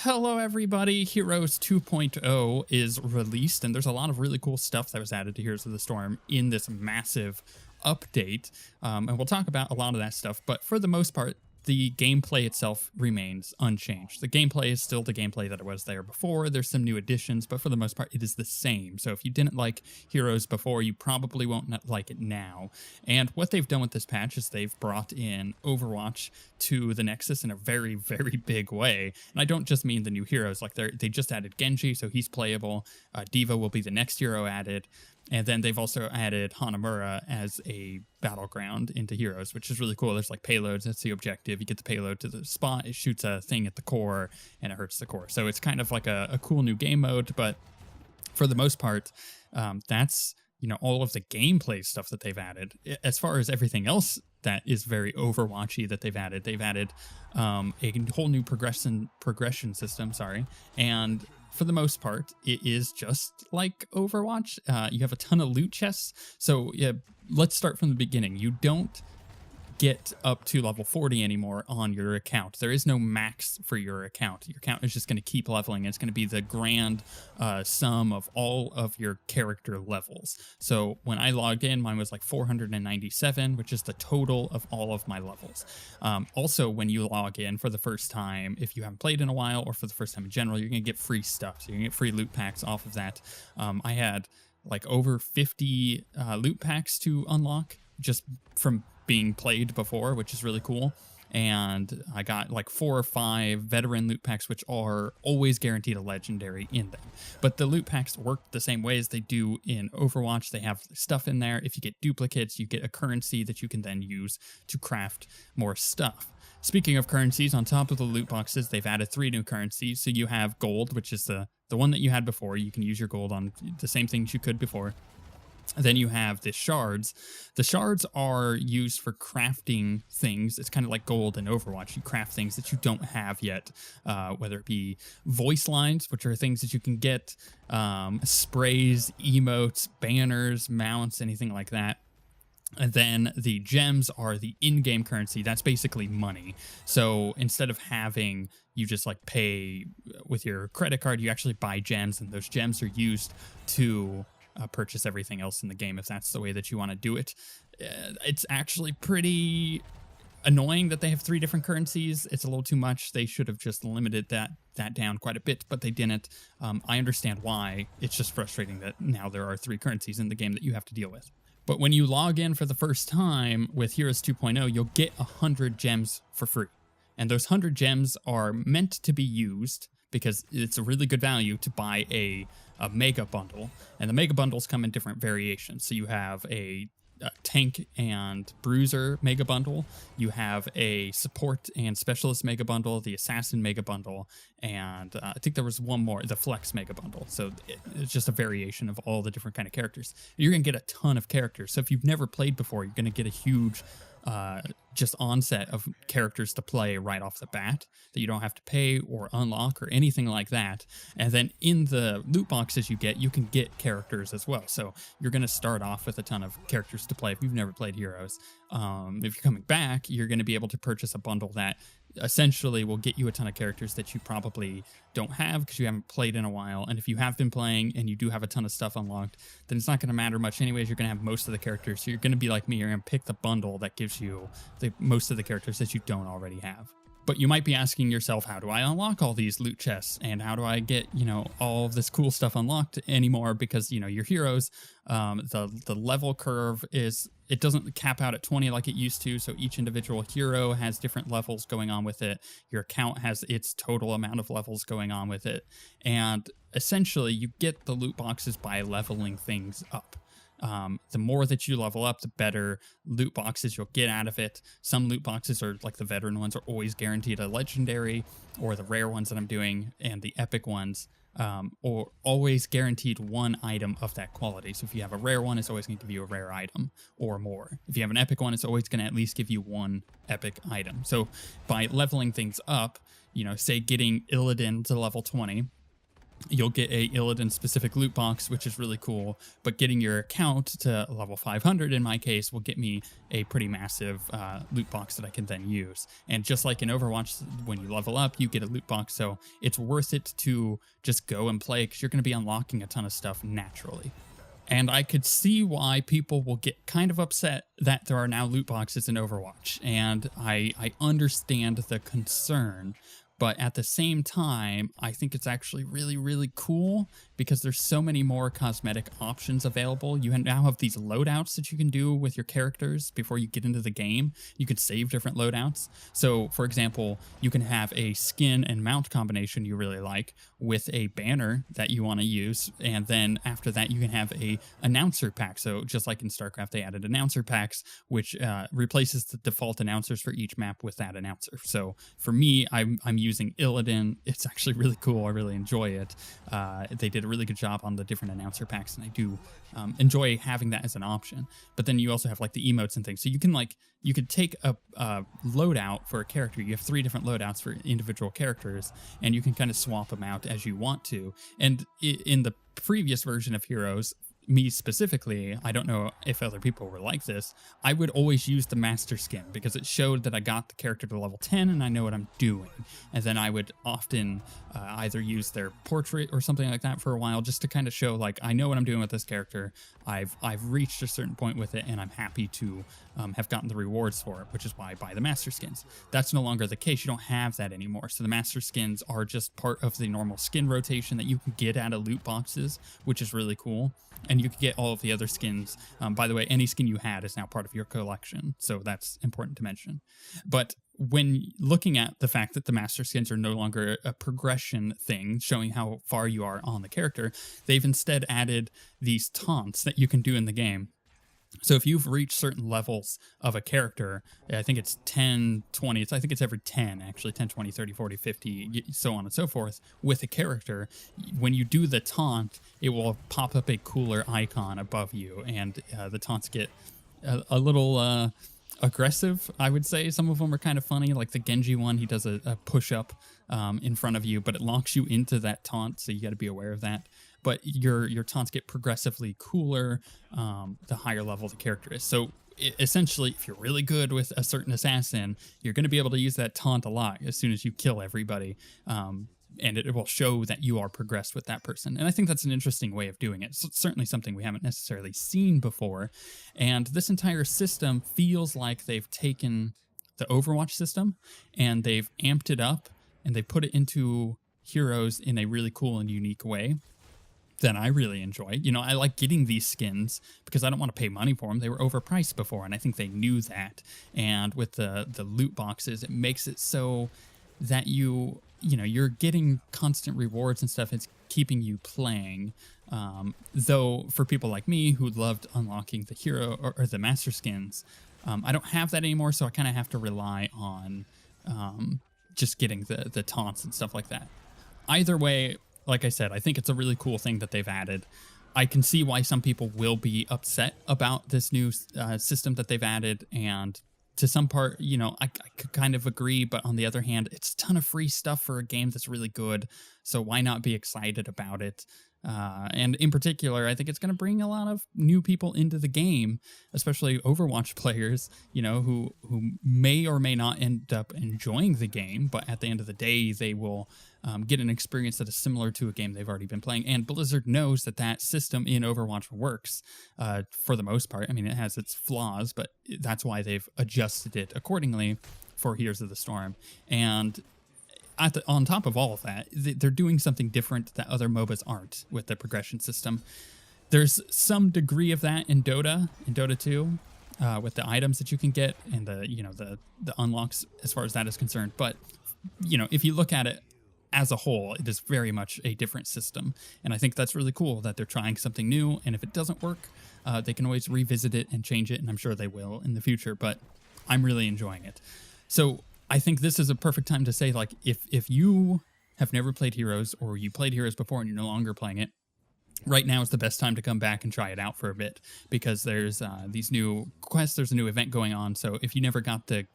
Hello everybody, Heroes 2.0 is released, and there's a lot of really cool stuff that was added to Heroes of the Storm in this massive update, and we'll talk about a lot of that stuff, but for the most part, the gameplay itself remains unchanged. The gameplay is still the gameplay that it was there before. There's some new additions, but for the most part, it is the same. So if you didn't like Heroes before, you probably won't like it now. And what they've done with this patch is they've brought in Overwatch to the Nexus in a very, very big way. And I don't just mean the new heroes. Like they just added Genji, so he's playable. D.va will be the next hero added. And then they've also added Hanamura as a battleground into Heroes, which is really cool. There's like payloads. That's the objective. You get the payload to the spot. It shoots a thing at the core and it hurts the core. So it's kind of like a cool new game mode. But for the most part, that's, all of the gameplay stuff that they've added. As far as everything else that is very Overwatchy that they've added a whole new progression system, and for the most part, it is just like Overwatch. You have a ton of loot chests. So yeah, let's start from the beginning. You don't get up to level 40 anymore on your account. There is no max for your account. Your account is just going to keep leveling. It's going to be the grand sum of all of your character levels. So when I logged in, mine was like 497, which is the total of all of my levels. Also, when you log in for the first time, if you haven't played in a while or for the first time in general, you're going to get free stuff. So you're going to get free loot packs off of that. I had like over 50 loot packs to unlock just from being played before, which is really cool. And I got like 4 or 5 veteran loot packs, which are always guaranteed a legendary in them. But the loot packs work the same way as they do in Overwatch. They have stuff in there. If you get duplicates, you get a currency that you can then use to craft more stuff. Speaking of currencies, on top of the loot boxes, they've added 3 new currencies. So you have gold, which is the one that you had before. You can use your gold on the same things you could before. Then you have the shards. The shards are used for crafting things. It's kind of like gold in Overwatch. You craft things that you don't have yet, whether it be voice lines, which are things that you can get, sprays, emotes, banners, mounts, anything like that. And then the gems are the in-game currency. That's basically money. So instead of having you just like pay with your credit card, you actually buy gems, and those gems are used to purchase everything else in the game if that's the way that you want to do it. It's actually pretty annoying that they have 3 different currencies. It's a little too much. They should have just limited that down quite a bit, but they didn't. I understand why. It's just frustrating that now there are 3 currencies in the game that you have to deal with. But when you log in for the first time with Heroes 2.0, you'll get 100 gems for free. And those 100 gems are meant to be used because it's a really good value to buy a mega bundle, and the mega bundles come in different variations. So you have a tank and bruiser mega bundle, you have a support and specialist mega bundle, the assassin mega bundle, and I think there was one more, the flex mega bundle. So it's just a variation of all the different kind of characters. You're gonna get a ton of characters. So if you've never played before, you're gonna get a huge just onset of characters to play right off the bat that you don't have to pay or unlock or anything like that. And then in the loot boxes you can get characters as well. So you're going to start off with a ton of characters to play if you've never played Heroes. If you're coming back, you're going to be able to purchase a bundle that essentially will get you a ton of characters that you probably don't have because you haven't played in a while. And if you have been playing and you do have a ton of stuff unlocked, then it's not going to matter much anyways. You're going to have most of the characters. So you're going to be like me. You're going to pick the bundle that gives you most of the characters that you don't already have. But you might be asking yourself, how do I unlock all these loot chests? And how do I get, all of this cool stuff unlocked anymore? Because, your heroes, the level curve it doesn't cap out at 20 like it used to. So each individual hero has different levels going on with it. Your account has its total amount of levels going on with it. And essentially you get the loot boxes by leveling things up. The more that you level up, the better loot boxes you'll get out of it. Some loot boxes are like the veteran ones are always guaranteed a legendary, or the rare ones that I'm doing and the epic ones, or always guaranteed one item of that quality. So if you have a rare one, it's always going to give you a rare item or more. If you have an epic one, it's always going to at least give you one epic item. So by leveling things up, say getting Illidan to level 20, you'll get a Illidan specific loot box, which is really cool. But getting your account to level 500 in my case will get me a pretty massive loot box that I can then use. And just like in Overwatch, when you level up, you get a loot box. So it's worth it to just go and play because you're going to be unlocking a ton of stuff naturally. And I could see why people will get kind of upset that there are now loot boxes in Overwatch. And I understand the concern. But at the same time, I think it's actually really, really cool because there's so many more cosmetic options available. You now have these loadouts that you can do with your characters before you get into the game. You could save different loadouts. So, for example, you can have a skin and mount combination you really like with a banner that you want to use. And then after that, you can have a announcer pack. So just like in StarCraft, they added announcer packs, which replaces the default announcers for each map with that announcer. So for me, I'm using Illidan. It's actually really cool. I really enjoy it. They did a really good job on the different announcer packs, and I do enjoy having that as an option. But then you also have like the emotes and things. So you could take a loadout for a character. You have 3 different loadouts for individual characters, and you can kind of swap them out as you want to. And in the previous version of Heroes, me specifically, I don't know if other people were like this, I would always use the master skin because it showed that I got the character to level 10 and I know what I'm doing. And then I would often either use their portrait or something like that for a while just to kind of show like, I know what I'm doing with this character. I've reached a certain point with it and I'm happy to have gotten the rewards for it, which is why I buy the master skins. That's no longer the case. You don't have that anymore. So the master skins are just part of the normal skin rotation that you can get out of loot boxes, which is really cool. And you can get all of the other skins. By the way, any skin you had is now part of your collection, so that's important to mention. But when looking at the fact that the master skins are no longer a progression thing, showing how far you are on the character, they've instead added these taunts that you can do in the game. So if you've reached certain levels of a character, I think it's 10, 20, I think it's every 10, actually, 10, 20, 30, 40, 50, so on and so forth, with a character, when you do the taunt, it will pop up a cooler icon above you, and the taunts get a little aggressive, I would say. Some of them are kind of funny, like the Genji one, he does a push-up in front of you, but it locks you into that taunt, so you got to be aware of that. But your taunts get progressively cooler the higher level the character is. So essentially, if you're really good with a certain assassin, you're going to be able to use that taunt a lot as soon as you kill everybody. And it will show that you are progressed with that person. And I think that's an interesting way of doing it. So it's certainly something we haven't necessarily seen before. And this entire system feels like they've taken the Overwatch system and they've amped it up and they put it into Heroes in a really cool and unique way that I really enjoy. You know, I like getting these skins because I don't want to pay money for them. They were overpriced before, and I think they knew that. And with the loot boxes, it makes it so that you're getting constant rewards and stuff. It's keeping you playing. Though for people like me who loved unlocking the hero or the master skins, I don't have that anymore, so I kind of have to rely on just getting the taunts and stuff like that. Either way, like I said, I think it's a really cool thing that they've added. I can see why some people will be upset about this new system that they've added, and to some part, I could kind of agree, but on the other hand, it's a ton of free stuff for a game that's really good, so why not be excited about it? And in particular, I think it's going to bring a lot of new people into the game, especially Overwatch players, who may or may not end up enjoying the game, but at the end of the day, they will get an experience that is similar to a game they've already been playing. And Blizzard knows that system in Overwatch works for the most part. I mean, it has its flaws, but that's why they've adjusted it accordingly for Heroes of the Storm. And on top of all of that, they're doing something different that other MOBAs aren't with the progression system. There's some degree of that in Dota 2, with the items that you can get and the unlocks as far as that is concerned. But if you look at it as a whole, it is very much a different system, and I think that's really cool that they're trying something new. And if it doesn't work, they can always revisit it and change it, and I'm sure they will in the future. But I'm really enjoying it. So I think this is a perfect time to say, like, if you have never played Heroes or you played Heroes before and you're no longer playing it, right now is the best time to come back and try it out for a bit, because there's these new quests, there's a new event going on. So if you never got the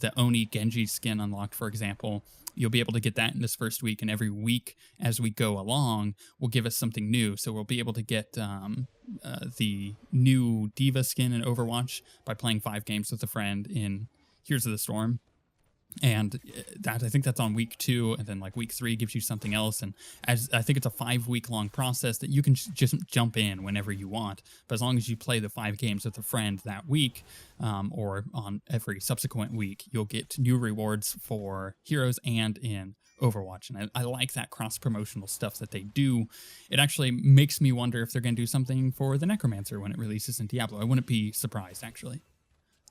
the Oni Genji skin unlocked, for example. You'll be able to get that in this first week, and every week as we go along will give us something new. So we'll be able to get the new D.va skin in Overwatch by playing 5 games with a friend in Heroes of the Storm. And that, I think that's on week 2, and then like week 3 gives you something else. And as I think it's a 5-week long process that you can just jump in whenever you want. But as long as you play the 5 games with a friend that week, or on every subsequent week, you'll get new rewards for heroes and in Overwatch. And I like that cross-promotional stuff that they do. It actually makes me wonder if they're going to do something for the Necromancer when it releases in Diablo. I wouldn't be surprised, actually.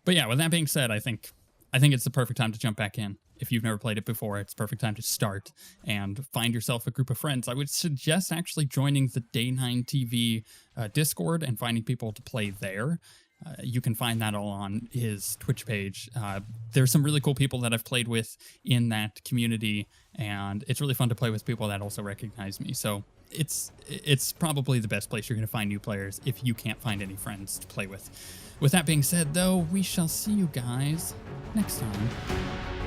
But yeah, with that being said, I think it's the perfect time to jump back in. If you've never played it before, it's the perfect time to start and find yourself a group of friends. I would suggest actually joining the Day9 TV Discord and finding people to play there. You can find that all on his Twitch page. There's some really cool people that I've played with in that community, and it's really fun to play with people that also recognize me. So it's probably the best place you're going to find new players if you can't find any friends to play with. With that being said, though, we shall see you guys next time.